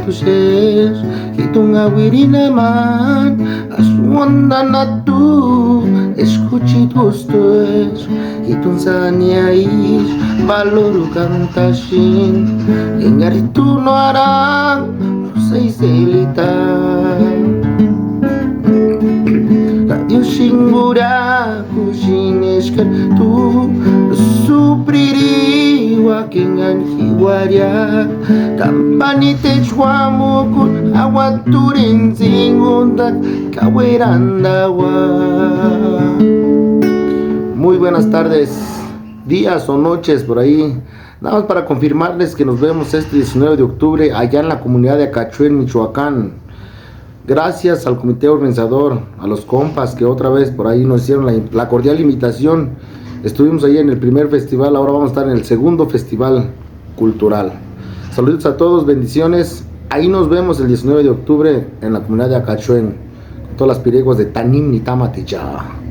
kushes Hitunga wirina man Asuanda na tu Escuchi gustos Hitun sania ish Valoro cantashin Engaritu no harán Sei selita Radio Shingura Kushineshkar tu Supriri Wakingan Hiwaria Kampanite Chwamukun Awaturin Zingundak Kawerandawa. Muy buenas tardes, días o noches por ahí. Nada más para confirmarles que nos vemos este 19 de octubre allá en la comunidad de Acachuén, Michoacán. Gracias al comité organizador, a los compas que otra vez por ahí nos hicieron la cordial invitación. Estuvimos ahí en el primer festival, ahora vamos a estar en el segundo festival cultural. Saludos a todos, bendiciones. Ahí nos vemos el 19 de octubre en la comunidad de Acachuén, con todas las pireguas de Tanim y Tamateya.